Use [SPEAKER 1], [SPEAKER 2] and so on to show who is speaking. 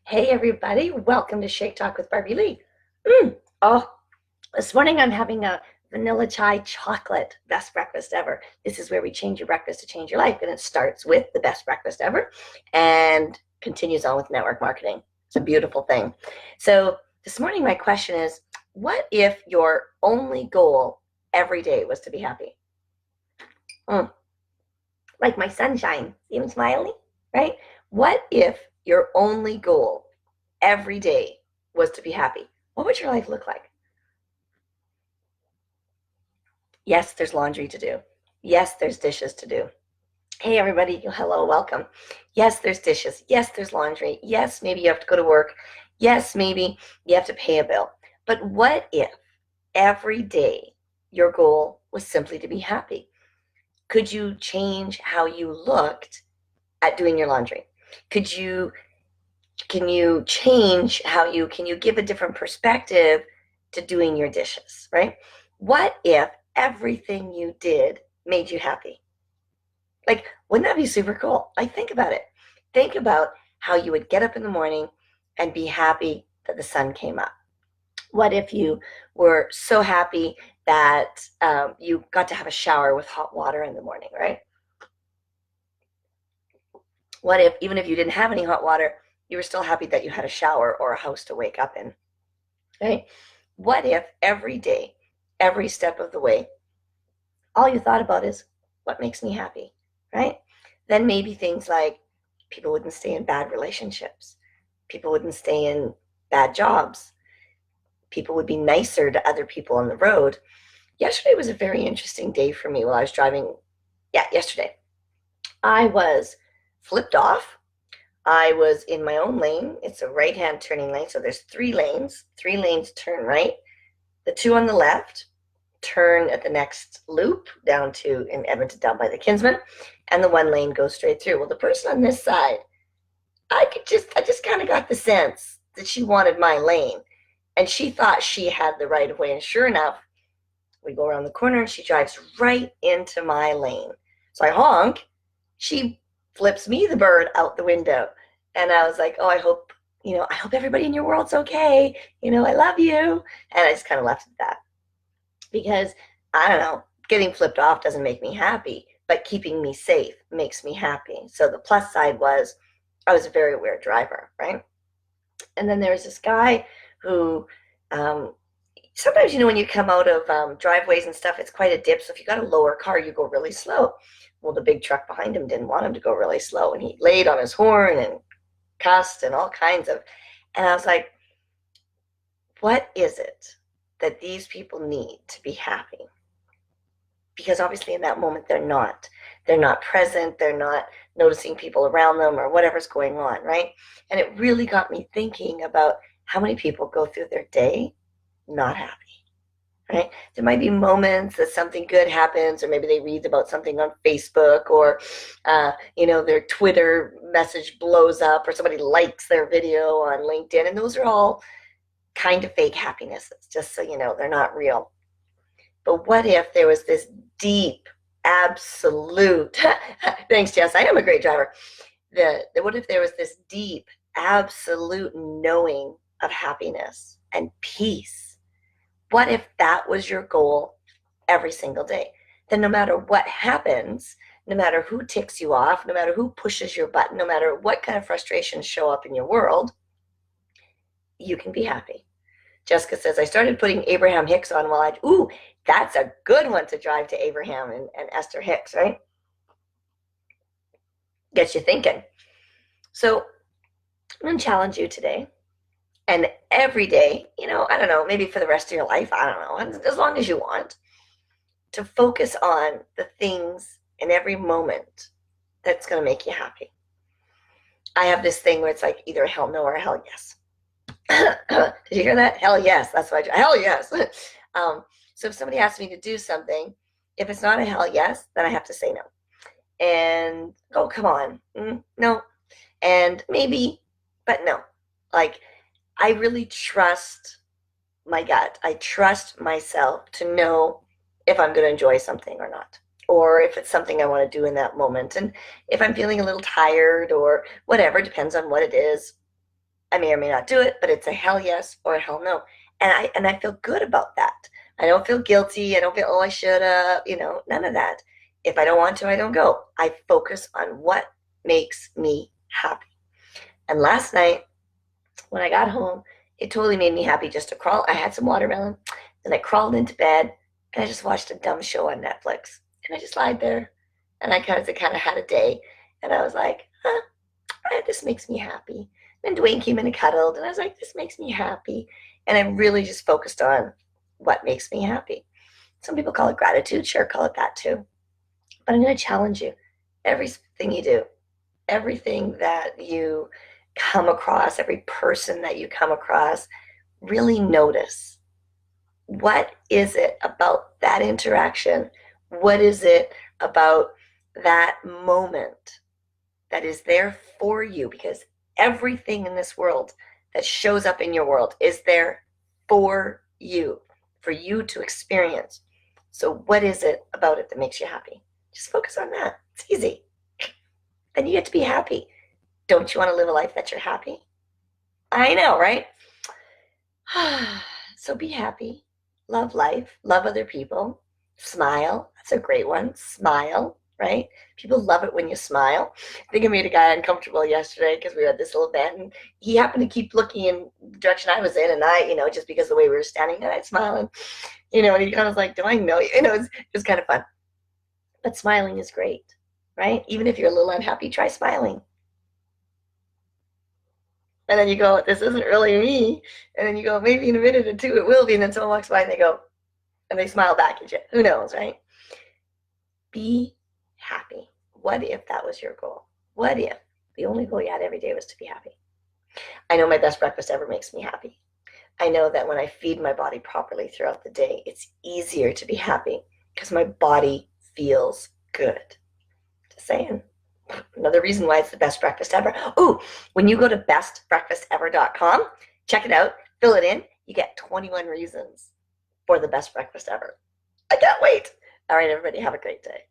[SPEAKER 1] Hey everybody, welcome to Shake Talk with Barbilee. Oh, this morning I'm having a vanilla chai chocolate best breakfast ever. This is where we change your breakfast to change your life, and it starts with the best breakfast ever and continues on with network marketing. It's a beautiful thing. So this morning my question is, what if your only goal every day was to be happy? Mm, like my sunshine, see him smiling, right? What if your only goal every day was to be happy? What would your life look like? Yes, there's laundry to do. Yes, there's dishes to do. Hey, everybody. Hello, welcome. Yes, there's dishes. Yes, there's laundry. Yes, maybe you have to go to work. Yes, maybe you have to pay a bill. But what if every day your goal was simply to be happy? Could you change how you looked at doing your laundry? Could you can you change how you can you give a different perspective to doing your dishes, right? What if everything you did made you happy? Like, wouldn't that be super cool? Like, think about it. Think about how you would get up in the morning and be happy that the sun came up. What if you were so happy that you got to have a shower with hot water in the morning, right? What if, even if you didn't have any hot water, you were still happy that you had a shower or a house to wake up in, right? What if every day, every step of the way, all you thought about is what makes me happy, right? Then maybe things like people wouldn't stay in bad relationships, people wouldn't stay in bad jobs, people would be nicer to other people on the road. Yesterday was a very interesting day for me while I was driving. Yeah, yesterday. I was flipped off. I was in my own lane. It's a right hand turning lane. So there's three lanes turn right. The two on the left turn at the next loop down to in Edmonton down by the Kinsman, and the one lane goes straight through. Well, the person on this side, I just kind of got the sense that she wanted my lane, and she thought she had the right of way. And sure enough, we go around the corner and she drives right into my lane. So I honk. She flips me the bird out the window, and I was like, oh, I hope everybody in your world's okay. I love you. And I just kind of left it at that because I don't know, getting flipped off doesn't make me happy, but keeping me safe makes me happy. So the plus side was I was a very aware driver, right? And then there was this guy who sometimes, when you come out of driveways and stuff, it's quite a dip. So if you got a lower car, you go really slow. Well, the big truck behind him didn't want him to go really slow, and he laid on his horn and cussed and all kinds of. And I was like, what is it that these people need to be happy? Because obviously in that moment they're not present, they're not noticing people around them or whatever's going on, right? And it really got me thinking about how many people go through their day not happy, right? There might be moments that something good happens, or maybe they read about something on Facebook, or their Twitter message blows up, or somebody likes their video on LinkedIn, and those are all kind of fake happinesses, just so you know, they're not real. But what if there was this deep, absolute, thanks, Jess, I am a great driver. What if there was this deep, absolute knowing of happiness and peace? What if that was your goal every single day? Then no matter what happens, no matter who ticks you off, no matter who pushes your button, no matter what kind of frustrations show up in your world, you can be happy. Jessica says, I started putting Abraham Hicks on that's a good one to drive to Abraham and Esther Hicks, right? Gets you thinking. So I'm going to challenge you today. And every day, I don't know, maybe for the rest of your life, I don't know, as long as you want, to focus on the things in every moment that's going to make you happy. I have this thing where it's like either a hell no or a hell yes. Did you hear that? Hell yes. That's what I do. Hell yes. So if somebody asks me to do something, if it's not a hell yes, then I have to say no. And, oh, come on. No. And maybe, but no. Like, I really trust my gut. I trust myself to know if I'm going to enjoy something or not, or if it's something I want to do in that moment. And if I'm feeling a little tired or whatever, depends on what it is, I may or may not do it, but it's a hell yes or a hell no. And I feel good about that. I don't feel guilty. I don't feel, oh, I should have, none of that. If I don't want to, I don't go. I focus on what makes me happy. And last night, when I got home, it totally made me happy just to crawl. I had some watermelon, and I crawled into bed, and I just watched a dumb show on Netflix. And I just lied there, and I kind of had a day, and I was like, huh, this makes me happy. And Dwayne came in and cuddled, and I was like, this makes me happy. And I really just focused on what makes me happy. Some people call it gratitude. Sure, call it that too. But I'm going to challenge you. Everything you do, everything that you come across, every person that you come across, really notice, what is it about that interaction? What is it about that moment that is there for you? Because everything in this world that shows up in your world is there for you to experience. So what is it about it that makes you happy? Just focus on that. It's easy. Then you get to be happy. Don't you want to live a life that you're happy? I know, right? So be happy. Love life. Love other people. Smile. That's a great one. Smile, right? People love it when you smile. I think I made a guy uncomfortable yesterday because we were at this little event, and he happened to keep looking in the direction I was in, and I, just because of the way we were standing, and I'd smile, and, and he kind of was like, do I know you? It was kind of fun. But smiling is great, right? Even if you're a little unhappy, try smiling. And then you go, this isn't really me. And then you go, maybe in a minute or two it will be. And then someone walks by and they go, and they smile back at you. Who knows, right? Be happy. What if that was your goal? What if the only goal you had every day was to be happy? I know my best breakfast ever makes me happy. I know that when I feed my body properly throughout the day, it's easier to be happy because my body feels good. Just saying. Another reason why it's the best breakfast ever. Oh, when you go to bestbreakfastever.com, check it out, fill it in, you get 21 reasons for the best breakfast ever. I can't wait. All right, everybody, have a great day.